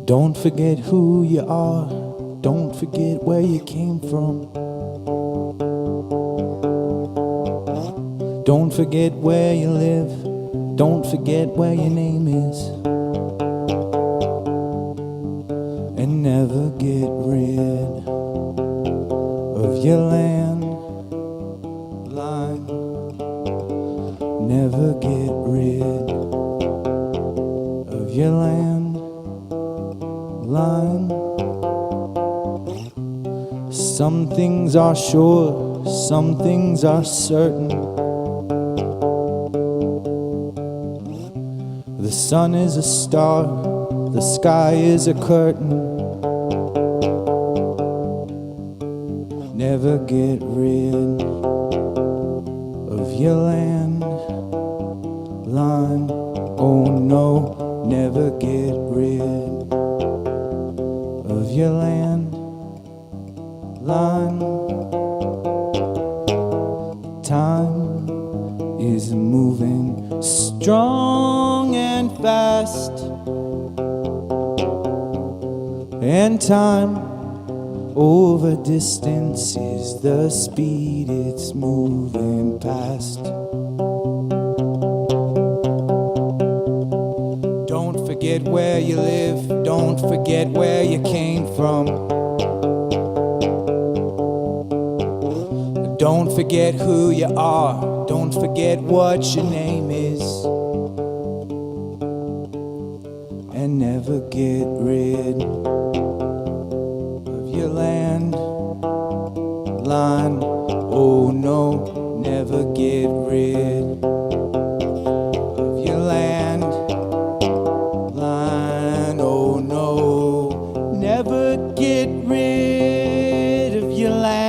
Don't forget who you are, don't forget where you came from. Don't forget where you live, don't forget where your name is. And never get rid of your landline. Never get rid of your landline. Some things are sure, some things are certain. The sun is a star, the sky is a curtain. Never get rid of your landline. Oh no, never get rid of your landline. Time is moving strong and fast, and time over distance is the speed it's moving past. Don't forget where you live, don't forget where you came from. Don't forget who you are, don't forget what your name is. And never get rid of your landline. Oh no, never get rid of your landline. Oh no, never get rid of your landline.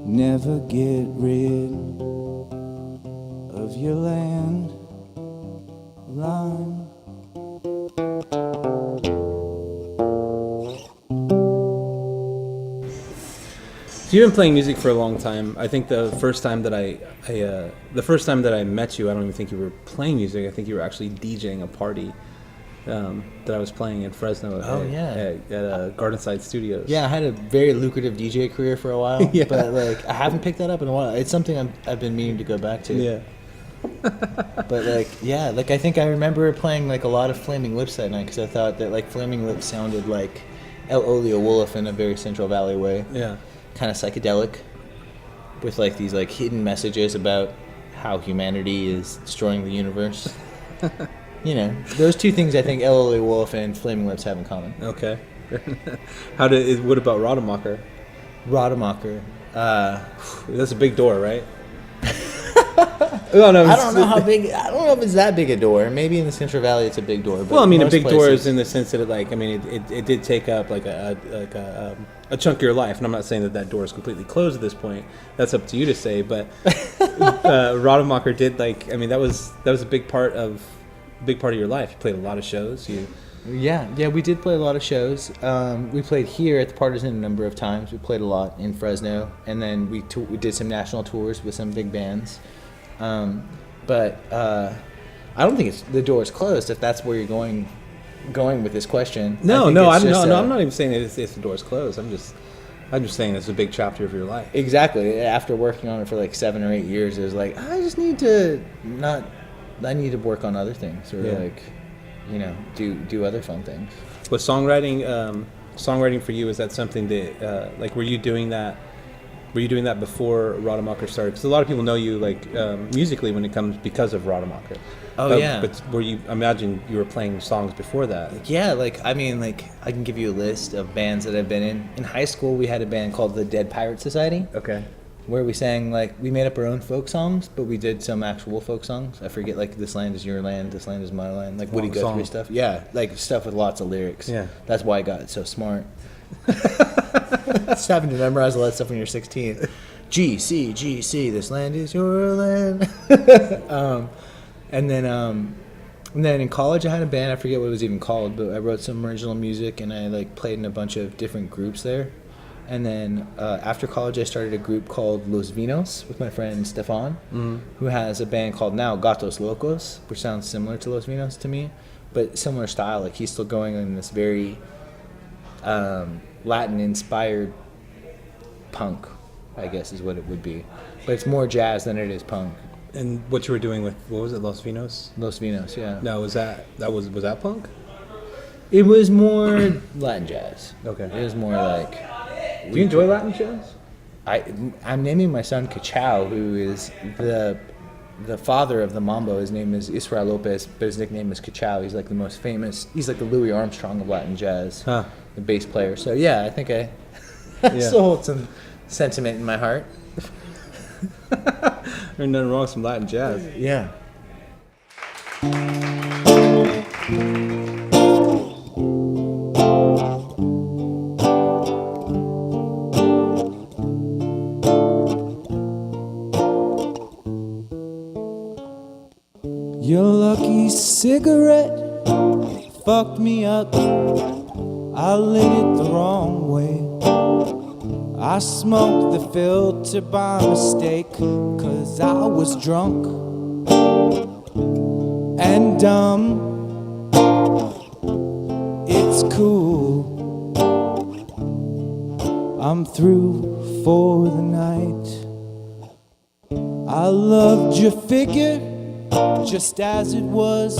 Never get rid of your landline. So you've been playing music for a long time. I think the first time that I met you, I don't even think you were playing music. I think you were actually DJing a party that I was playing in Fresno at Gardenside Studios. Yeah, I had a very lucrative DJ career for a while, Yeah. but like I haven't picked that up in a while. It's something I've been meaning to go back to. Yeah. But like, yeah, like I think I remember playing like a lot of Flaming Lips that night because I thought that like Flaming Lips sounded like El Oleo Wolf in a very Central Valley way. Yeah. Kind of psychedelic, with like these like hidden messages about how humanity is destroying the universe. You know, those two things I think El Oleo Wolf and Flaming Lips have in common. Okay. What about Rademacher? Rademacher. That's a big door, right? No, I don't know how big. I don't know if it's that big a door. Maybe in the Central Valley it's a big door. But well, I mean, a most big places, door is in the sense that it did take up like a chunk of your life, and I'm not saying that door is completely closed at this point. That's up to you to say. But Rademacher did that was a big part of your life. You played a lot of shows. Yeah, we did play a lot of shows. We played here at the Partisan a number of times. We played a lot in Fresno, and then we did some national tours with some big bands. But I don't think the door is closed. If that's where you're going with this question. I'm not even saying that it's the door is closed. I'm just saying it's a big chapter of your life. Exactly. After working on it for like 7 or 8 years, it was like I need to work on other things or do other fun things. Was songwriting for you? Is that something that were you doing that? Were you doing that before Rademacher started? Because a lot of people know you musically when it comes because of Rademacher. But were you? I imagine you were playing songs before that. Yeah, I can give you a list of bands that I've been in. In high school, we had a band called the Dead Pirate Society. Okay. Where we sang we made up our own folk songs, but we did some actual folk songs. I forget "This Land Is Your Land," "This Land Is My Land," Woody Guthrie stuff. Yeah, stuff with lots of lyrics. Yeah. That's why I got so smart. Just having to memorize all that stuff when you're 16. G, C, this land is your land. And then in college I had a band, I forget what it was even called, but I wrote some original music and I played in a bunch of different groups there. And then after college, I started a group called Los Vinos with my friend Stefan, who has a band called now Gatos Locos, which sounds similar to Los Vinos to me, but similar style. Like he's still going in this very Latin-inspired punk, I guess is what it would be. But it's more jazz than it is punk. And what you were doing with, what was it, Los Vinos? Los Vinos, yeah. No, was that punk? It was more Latin jazz. Okay. It was more like... Do you enjoy Latin jazz? I'm naming my son Cachao, who is the father of the mambo. His name is Israel Lopez, but his nickname is Cachao. He's like the most famous. He's like the Louis Armstrong of Latin jazz, the bass player. So yeah, I think I still hold some sentiment in my heart. There's nothing wrong with some Latin jazz. Yeah. Your lucky cigarette fucked me up. I lit it the wrong way. I smoked the filter by mistake, 'cause I was drunk and dumb. It's cool, I'm through for the night. I loved your figure just as it was.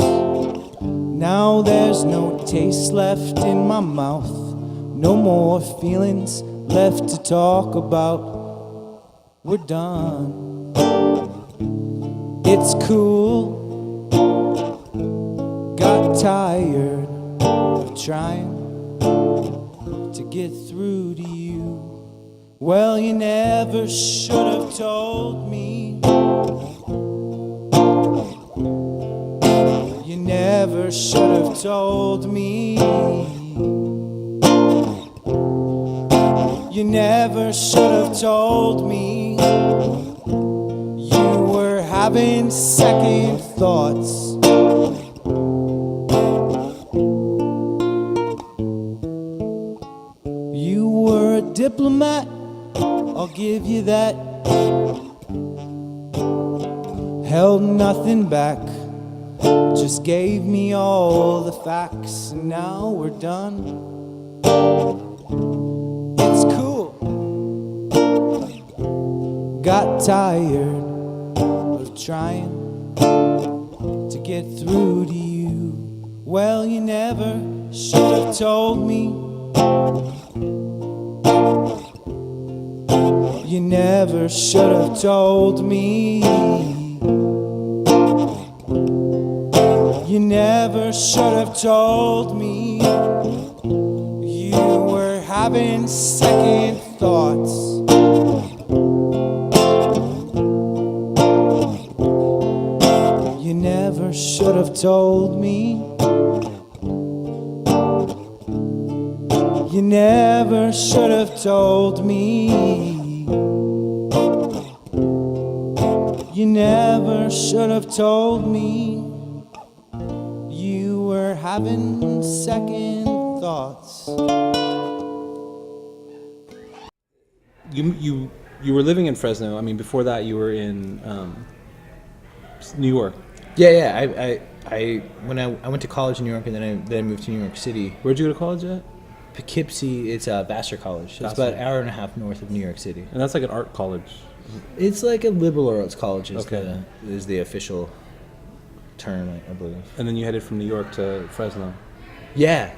Now there's no taste left in my mouth, no more feelings left to talk about. We're done. It's cool. Got tired of trying to get through to you. Well, you never should have told me. You never should have told me. You never should have told me. You were having second thoughts. You were a diplomat, I'll give you that. Held nothing back, just gave me all the facts, and now we're done. It's cool. Got tired of trying to get through to you. Well, you never should have told me. You never should have told me. You never should have told me. You were having second thoughts. You never should have told me. You never should have told me. You never should have told me. You were having second thoughts. You were living in Fresno. I mean, before that, you were in New York. Yeah. I went to college in New York, and then I moved to New York City. Where'd you go to college at? Poughkeepsie. It's Vassar College. It's about an hour and a half north of New York City. And that's like an art college. It's like a liberal arts college is, Okay. is the official term, I believe. And then you headed from New York to Fresno. Yeah,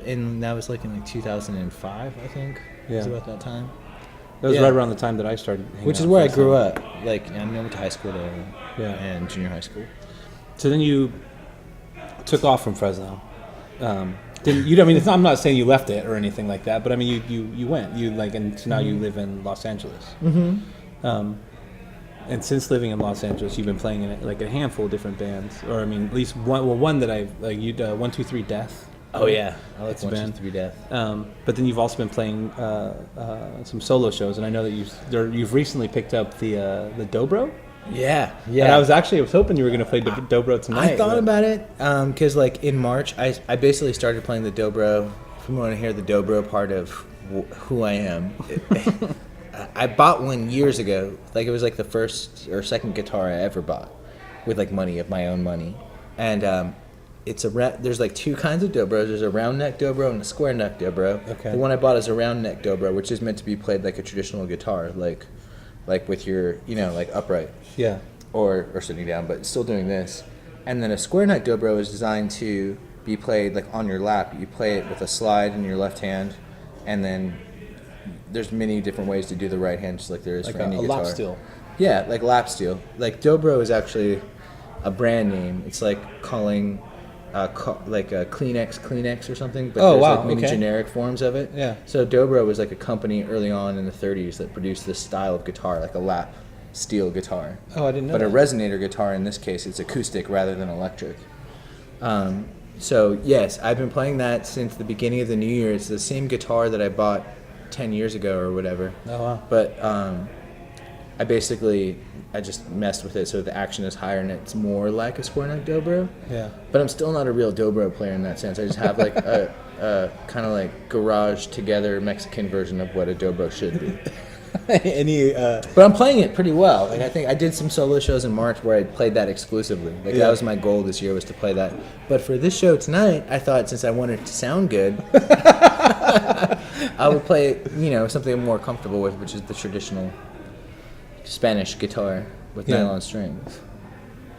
and that was like in 2005, I think. It was Yeah. about that time. That was Yeah. right around the time that I started hanging Which out is in where I Fresno. grew up. Like, I went to high school there, and junior high school. So then you took off from Fresno. Didn't you? I mean, I'm not saying you left it or anything like that, but I mean, you went. You like, and so now you live in Los Angeles. Mm-hmm. And since living in Los Angeles, you've been playing in like a handful of different bands, or I mean, at least one. Well, one that I've like you 1-2-3 Death. Oh yeah, I like That's a band. 1-2-3 Death. But then you've also been playing some solo shows, and I know that you've recently picked up the Dobro. Yeah. And I was hoping you were going to play Dobro tonight. I thought about it because like in March, I basically started playing the Dobro. If you want to hear the Dobro part of who I am. I bought one years ago. Like, it was like the first or second guitar I ever bought with like money of my own money. And there's like two kinds of dobros. There's a round neck dobro and a square neck dobro. Okay. The one I bought is a round neck dobro, which is meant to be played like a traditional guitar, like with your, like upright. Yeah. Or sitting down, but still doing this. And then a square neck dobro is designed to be played like on your lap. You play it with a slide in your left hand, and then there's many different ways to do the right hand, just like there is Like for any a guitar. lap steel. Yeah, like lap steel. Like dobro is actually a brand name. It's like calling like a Kleenex or something, but Oh, there's wow, like many okay. generic forms of it. Yeah. So dobro was like a company early on in the 30s that produced this style of guitar, like a lap steel guitar. Oh, I didn't know But that. a resonator guitar, in this case, it's acoustic rather than electric. So yes, I've been playing that since the beginning of the new year. It's the same guitar that I bought 10 years ago or whatever. Oh, wow. But I just messed with it so the action is higher and it's more like a square neck dobro. Yeah. But I'm still not a real dobro player in that sense. I just have like a kind of like garage together Mexican version of what a dobro should be. But I'm playing it pretty well. Like, I think I did some solo shows in March where I played that exclusively. Like, Yeah. that was my goal this year, was to play that. But for this show tonight, I thought, since I wanted it to sound good, I would play, something I'm more comfortable with, which is the traditional Spanish guitar with Yeah. nylon strings,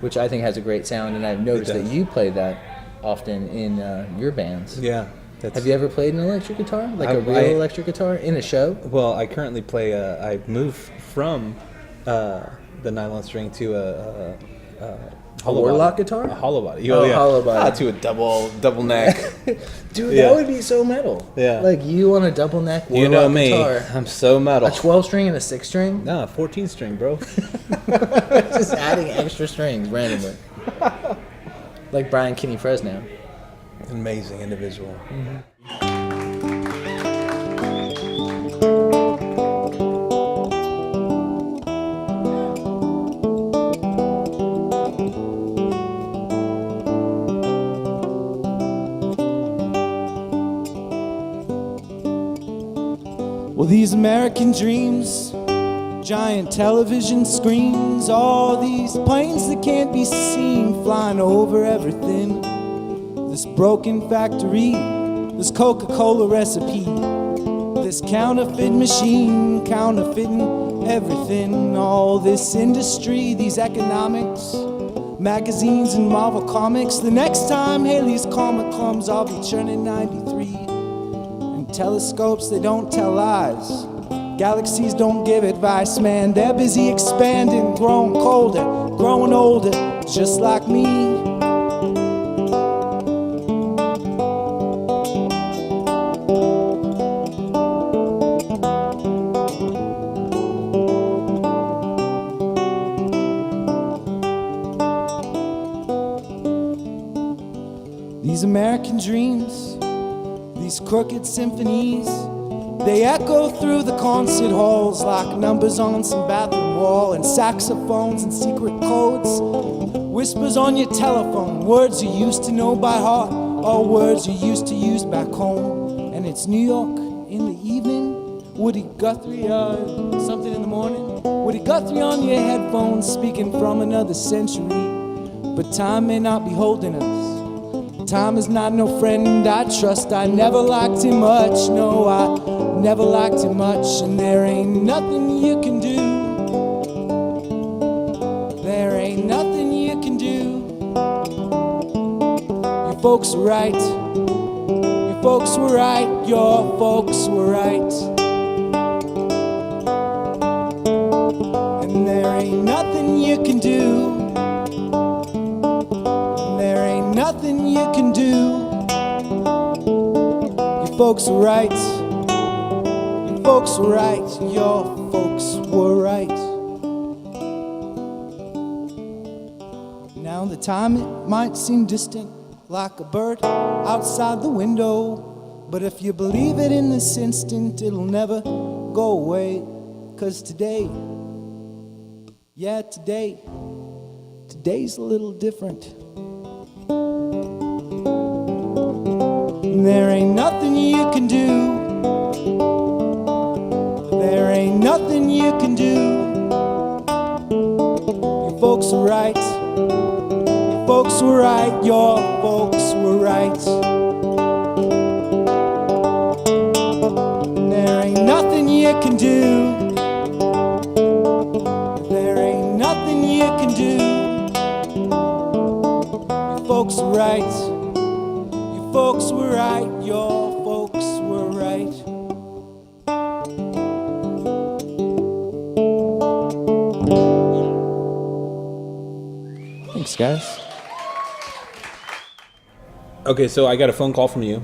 which I think has a great sound. And I've noticed that does. you play that often in your bands. Yeah. Have you ever played an electric guitar, like a real electric guitar, in a show? Well, I currently play. I moved from the nylon string to a hollow Warlock body. guitar? A hollow body. Oh, hollow body. To a double neck. Dude, Yeah. that would be so metal. Yeah. Like, you on a double neck Warlock You know me. guitar. I'm so metal. A 12 string and a 6 string? No, 14 string, bro. Just adding extra strings randomly. Like Brian Kinney Fresno. Amazing individual. Well, these American dreams, giant television screens, all these planes that can't be seen flying over everything. This broken factory, this Coca-Cola recipe, this counterfeit machine, counterfeiting everything. All this industry, these economics, magazines and Marvel comics. The next time Haley's Comet comes, I'll be churning 93. And telescopes, they don't tell lies. Galaxies don't give advice, man. They're busy expanding, growing colder, growing older, just like me. These American dreams, these crooked symphonies, they echo through the concert halls like numbers on some bathroom wall, and saxophones and secret codes, whispers on your telephone, words you used to know by heart, all words you used to use back home. And it's New York in the evening, Woody Guthrie, something in the morning, Woody Guthrie on your headphones, speaking from another century. But time may not be holding us. Time is not no friend I trust. I never liked him much. No, I never liked him much. And there ain't nothing you can do. There ain't nothing you can do. Your folks were right. Your folks were right. Your folks were right. And there ain't nothing you can do. Nothing you can do. Your folks were right. Your folks were right. Your folks were right. Now the time, it might seem distant, like a bird outside the window, but if you believe it in this instant, it'll never go away. 'Cause today, yeah, today's a little different. There ain't nothing you can do. nothing you can do. Your folks were right. Your folks were right. Your folks were right. There ain't nothing you can do. There ain't nothing you can do. Your folks were right. Your folks were right. Your folks were right. Thanks, guys. Okay, so I got a phone call from you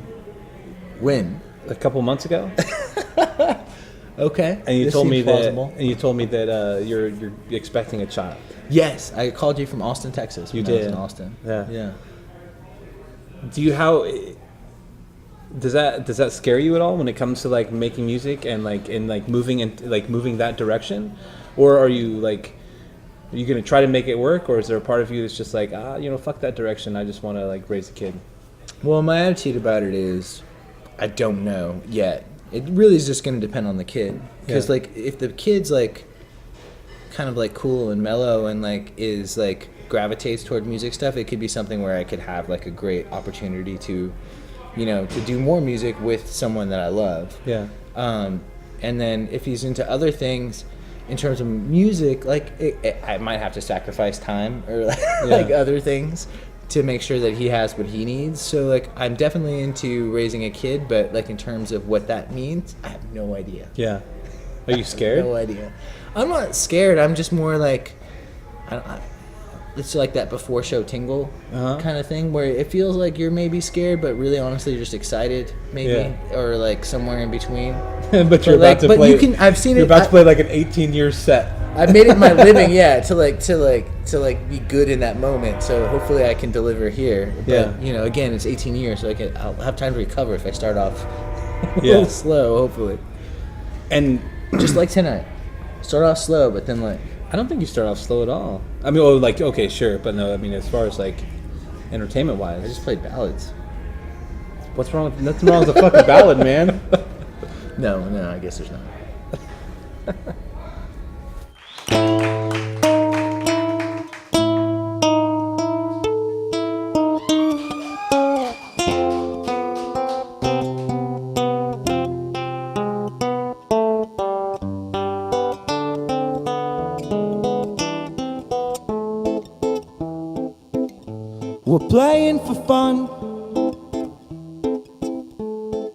When? a couple months ago, Okay. and you This told me seems that plausible. you're expecting a child. Yes, I called you from Austin, Texas. You when I was did. in Austin. Yeah. Yeah. Do you does that scare you at all when it comes to like making music and moving that direction, or are you gonna try to make it work, or is there a part of you that's just like fuck that direction, I just want to like raise a kid? Well, my attitude about it is, I don't know yet. It really is just going to depend on the kid. Because Yeah. like, if the kid's like, kind of like cool and mellow and like is like gravitates toward music stuff, it could be something where I could have like a great opportunity to, to do more music with someone that I love. Yeah. And then if he's into other things, in terms of music, like I might have to sacrifice time or like other things to make sure that he has what he needs. So like I'm definitely into raising a kid, but like in terms of what that means, I have no idea. Yeah. Are you scared? No idea. I'm not scared. I'm just more like, it's like that before show tingle kind of thing where it feels like you're maybe scared, but really honestly you're just excited, maybe, or like somewhere in between. But you're like, about to but play. you can. I've seen You're it. about to play like an 18-year set. I've made it my living, to be good in that moment. So hopefully I can deliver here. But, again, it's 18 years, so I'll have time to recover if I start off a little slow, hopefully. And Just like tonight. Start off slow, but then like... I don't think you start off slow at all. I mean, okay, sure, but no, I mean, as far as like entertainment-wise, I just played ballads. what's wrong with nothing wrong with a fucking ballad, man? No, I guess there's not. We're playing for fun.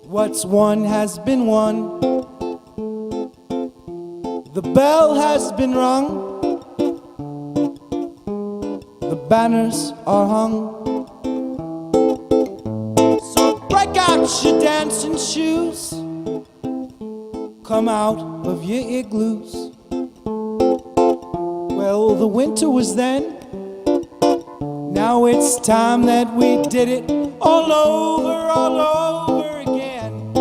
What's won has been won. The bell has been rung. The banners are hung. So break out your dancing shoes. Come out of your igloos. Well, the winter was then. Now it's time that we did it all over again.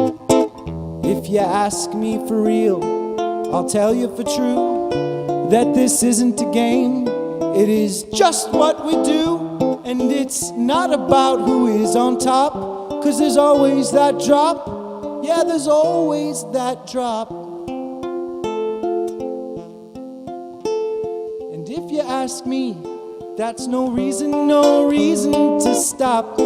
If you ask me for real, I'll tell you for true that this isn't a game. It is just what we do, and it's not about who is on top, 'cause there's always that drop. Yeah, there's always that drop. And if you ask me, that's no reason to stop.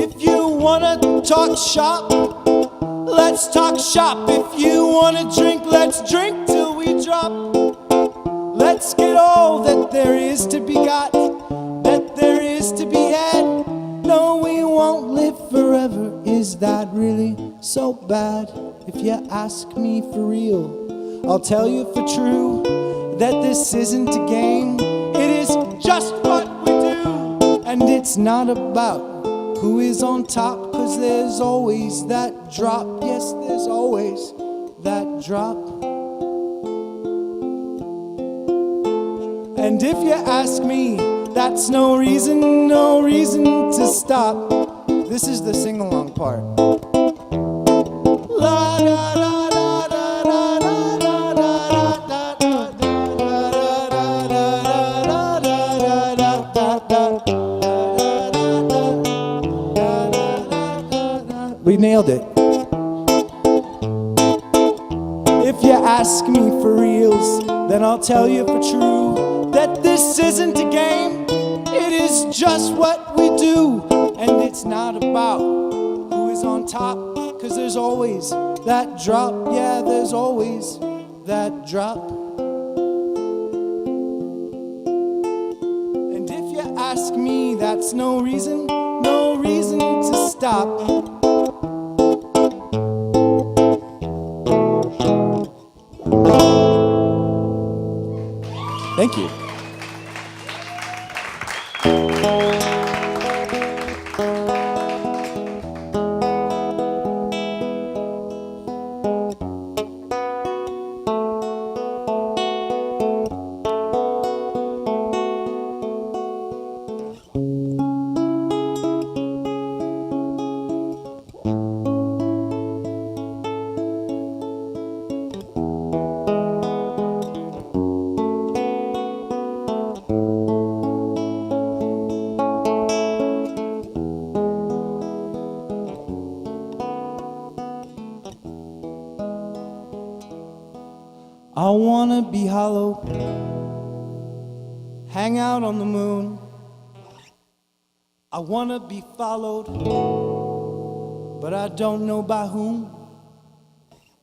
If you wanna talk shop, let's talk shop. If you wanna drink, let's drink till we drop. Let's get all that there is to be got, that there is to be had. No, we won't live forever. Is that really so bad? If you ask me for real, I'll tell you for true that this isn't a game. It is just what we do, and it's not about who is on top, 'cause there's always that drop. Yes, there's always that drop. And if you ask me, that's no reason to stop. This is the sing-along part. La da da da da da da da da da. We nailed it. if you ask me for reals, then I'll tell you for true that this isn't a game, it is just what we do. And it's not about who is on top, 'cause there's always that drop, yeah, there's always that drop. And if you ask me, that's no reason to stop. Thank you. I wanna be hollow, hang out on the moon. I wanna be followed, but I don't know by whom.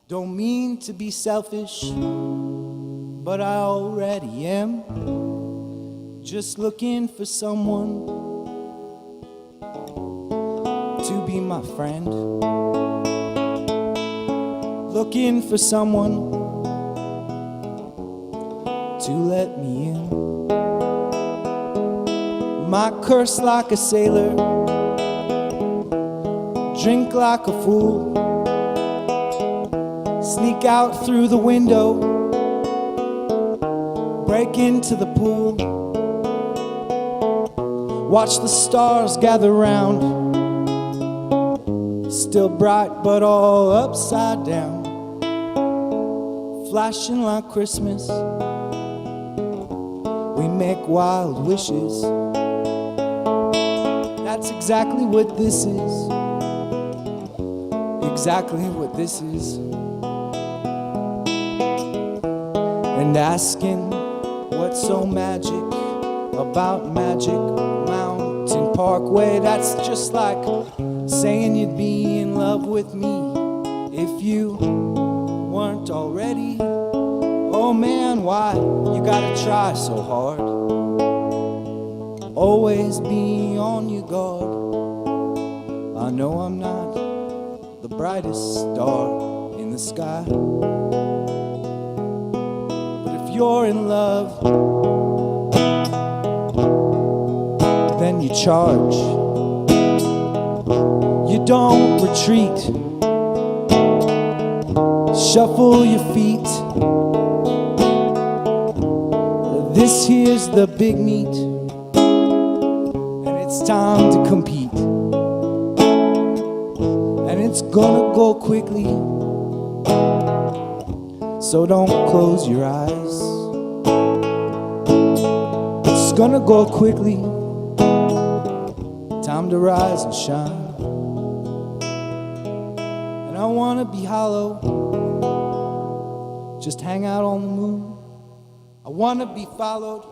Don't mean to be selfish, but I already am. Just looking for someone to be my friend. Looking for someone to let me in. Might curse like a sailor, drink like a fool, sneak out through the window, break into the pool, watch the stars gather round, still bright but all upside down, flashing like Christmas. We make wild wishes. That's exactly what this is. Exactly what this is. And asking what's so magic about Magic Mountain Parkway. That's just like saying you'd be in love with me if you weren't already. Oh man, why you gotta try so hard? Always be on your guard. I know I'm not the brightest star in the sky, but if you're in love, then you charge. You don't retreat. Shuffle your feet. This here's the big meet, and it's time to compete. And it's gonna go quickly, so don't close your eyes. It's gonna go quickly, time to rise and shine. And I wanna be hollow, just hang out on the moon. I wanna be followed,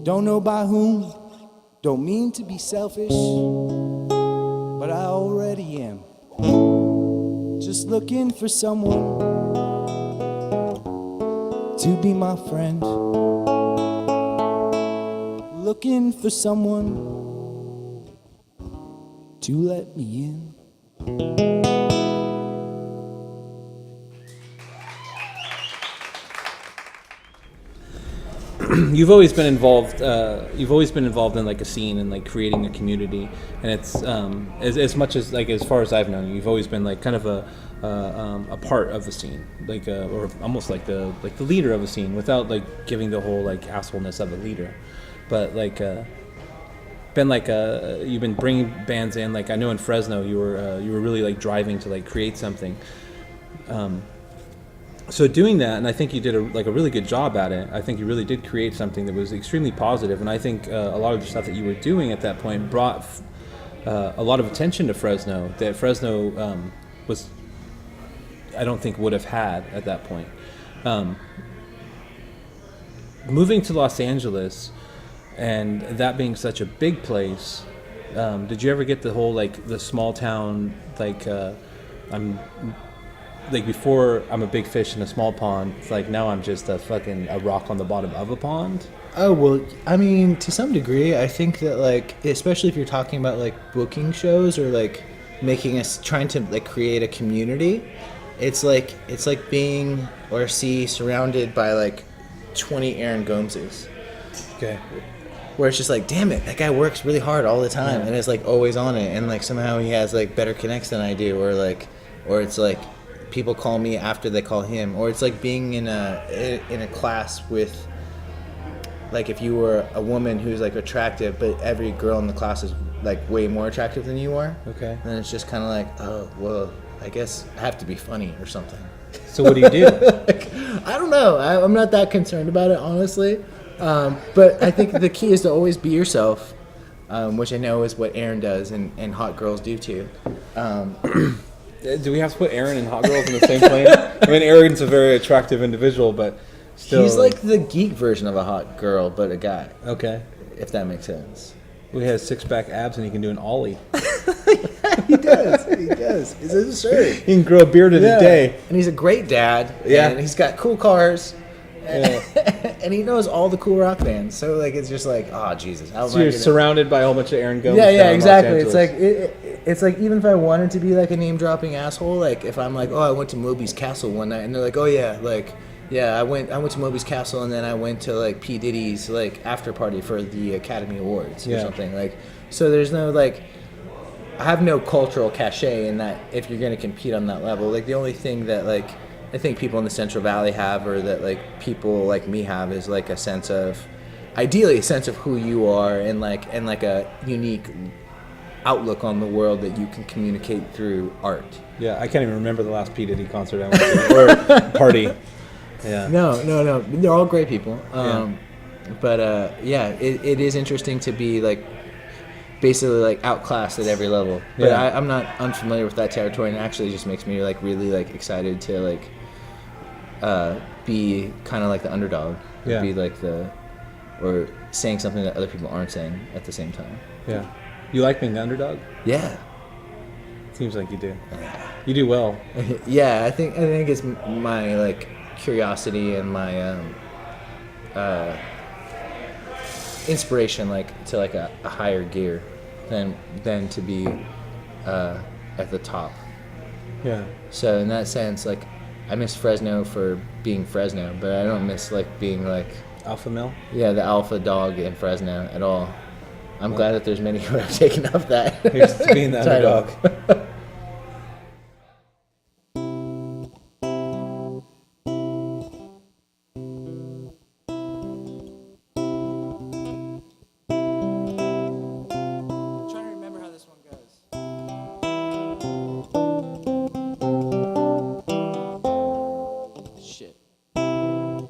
don't know by whom. Don't mean to be selfish, but I already am. Just looking for someone to be my friend. Looking for someone to let me in. You've always been involved. You've always been involved in like a scene and like creating a community, and it's as much as like as far as I've known you, you've always been like kind of a part of the scene, like or almost like the leader of a scene, without like giving the whole like assholeness of a leader, but like been like you've been bringing bands in. Like I know in Fresno you were really like driving to like create something. So doing that, and I think you did a really good job at it. I think you really did create something that was extremely positive, and I think a lot of the stuff that you were doing at that point brought a lot of attention to Fresno. That Fresno was I don't think would have had at that point. Moving to Los Angeles and that being such a big place, did you ever get the whole like the small town I'm like before I'm a big fish in a small pond, it's like now I'm just a rock on the bottom of a pond? Oh, well, I mean, to some degree, I think that, like, especially if you're talking about, like, booking shows or, like, trying to, like, create a community, it's like being or surrounded by, like, 20 Aaron Gomeses. Okay. Where it's just like, damn it, that guy works really hard all the time and is, like, always on it. And, like, somehow he has, like, better connects than I do. Or it's like people call me after they call him. Or it's like being in a class with... Like, if you were a woman who's, like, attractive, but every girl in the class is, like, way more attractive than you are. Okay. Then it's just kind of like, oh, well, I guess I have to be funny or something. So what do you do? I don't know. I'm not that concerned about it, honestly. But I think the key is to always be yourself, which I know is what Aaron does and hot girls do, too. Do we have to put Aaron and hot girls in the same plane? I mean, Aaron's a very attractive individual, but... Still, he's like the geek version of a hot girl, but a guy. Okay. If that makes sense. He has six-pack abs and he can do an ollie. He does. He does. He's absurd. He can grow a beard in a day. And he's a great dad. Yeah. And he's got cool cars. Yeah. And he knows all the cool rock bands. So, like, it's just like, oh, Jesus. How So you're surrounded by a whole bunch of Aaron Gomez. Yeah, exactly. It's like, it's like, even if I wanted to be, like, a name-dropping asshole, like, if I'm like, oh, I went to Moby's Castle one night, and they're like, oh, yeah, like... Yeah, I went to Moby's Castle, and then I went to, like, P. Diddy's, like, after party for the Academy Awards or something. Like, so there's no, like, I have no cultural cachet in that if you're going to compete on that level. Like, the only thing that, like, I think people in the Central Valley have, or that, like, people like me have, is, like, a sense of, ideally, a sense of who you are and, like, a unique outlook on the world that you can communicate through art. Yeah, I can't even remember the last P. Diddy concert I went to, or party. Yeah. No. They're all great people. But it is interesting to be like basically like outclassed at every level. But Yeah. I'm not unfamiliar with that territory, and it actually just makes me like really like excited to like be kind of like the underdog. Yeah. Be like or saying something that other people aren't saying at the same time. Yeah. You like being the underdog? Yeah. Seems like you do. You do well. Yeah, I think it's my like curiosity and my inspiration like to like a higher gear than to be at the top. Yeah. So in that sense, like I miss Fresno for being Fresno, but I don't miss like being like Alpha male? the alpha dog in Fresno at all. I'm glad that there's many who have taken up that. Here's to being the underdog.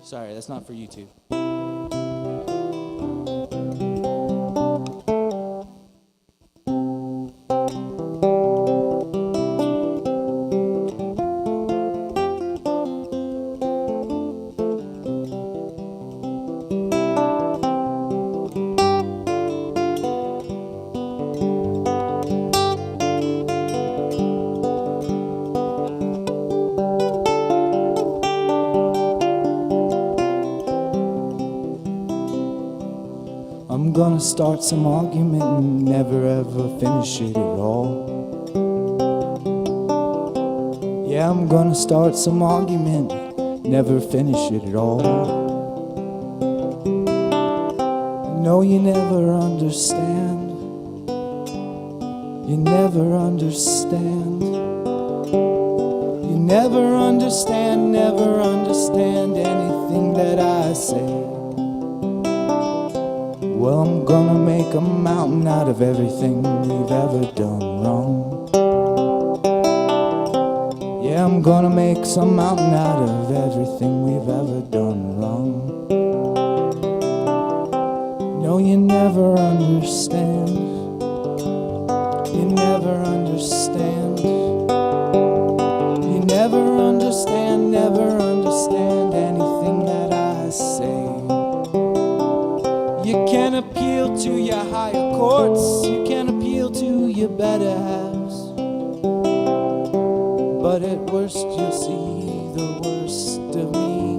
Sorry, that's not for YouTube. I'm gonna start some argument and never ever finish it at all. Yeah, I'm gonna start some argument, never finish it at all. No, you never understand. You never understand. You never understand anything that I say. Well, I'm gonna make a mountain out of everything we've ever done wrong. Yeah, I'm gonna make some mountain out of everything we've ever done wrong. No, you never understand. You never understand. You never understand. never understand anything that I say. You can appeal to your higher courts, you can appeal to your better halves, but at worst you'll see the worst of me.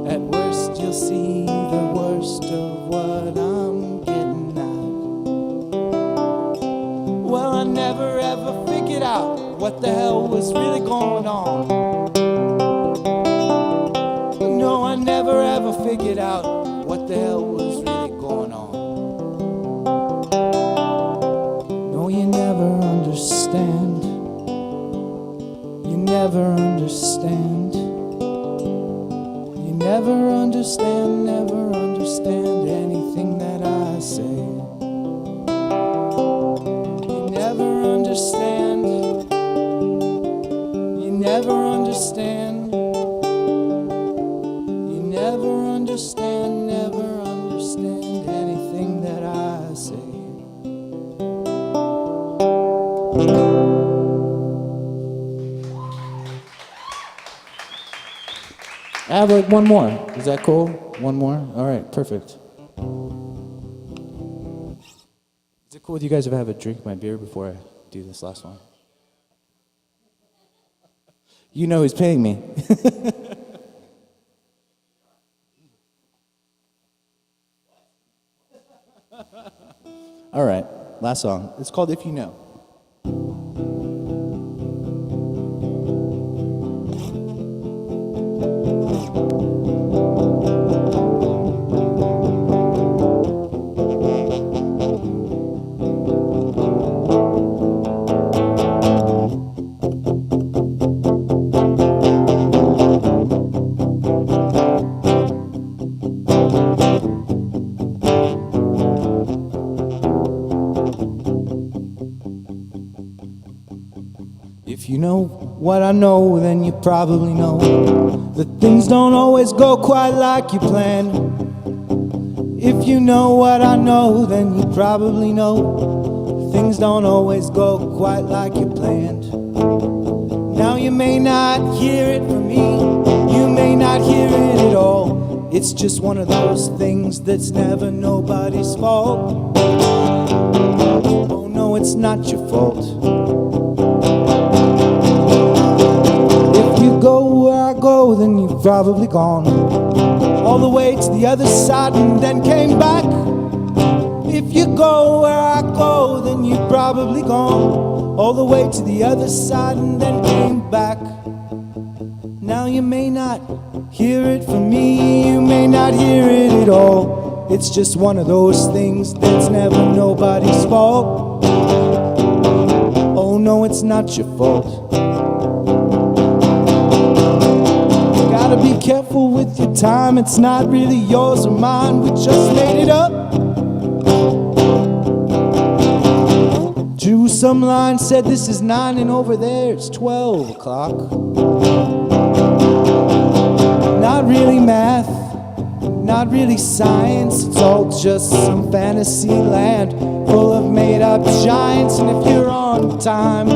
At worst you'll see the worst of what I'm getting at. Well, I never ever figured out what the hell was really going on. No, I never ever figured out what the hell was really going on. No, you never understand. You never understand. You never understand, never understand anything that I say. You never understand. You never understand. You never understand, never understand anything that I say. I have like one more. Is that cool? One more? All right, perfect. Is it cool with you guys if I have a drink of my beer before I do this last one? You know who's paying me. All right, last song. It's called If You Know. If you know what I know, then you probably know that things don't always go quite like you planned. If you know what I know, then you probably know things don't always go quite like you planned. Now you may not hear it from me, you may not hear it at all. It's just one of those things that's never nobody's fault. Oh no, it's not your fault. If you go where I go, then you've probably gone all the way to the other side and then came back. If you go where I go, then you've probably gone all the way to the other side and then came back. Now you may not hear it from me, you may not hear it at all. It's just one of those things that's never nobody's fault. Oh no, it's not your fault. Gotta be careful with your time, it's not really yours or mine, we just made it up. Drew some line, said this is 9 and over there it's 12 o'clock. Not really math, not really science, it's all just some fantasy land full of made up giants. And if you're on time,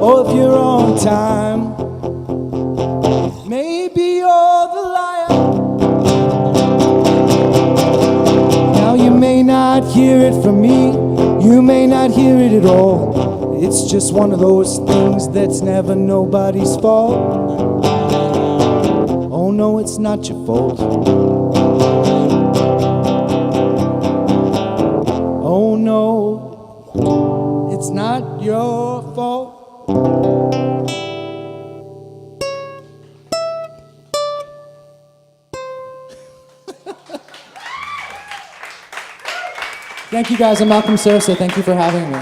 oh if you're on time, maybe you're the liar. Now you may not hear it from me, you may not hear it at all. It's just one of those things that's never nobody's fault. Oh no, it's not your fault. Oh no, it's not your fault. Thank you guys, I'm Malcolm Sosa. Thank you for having me.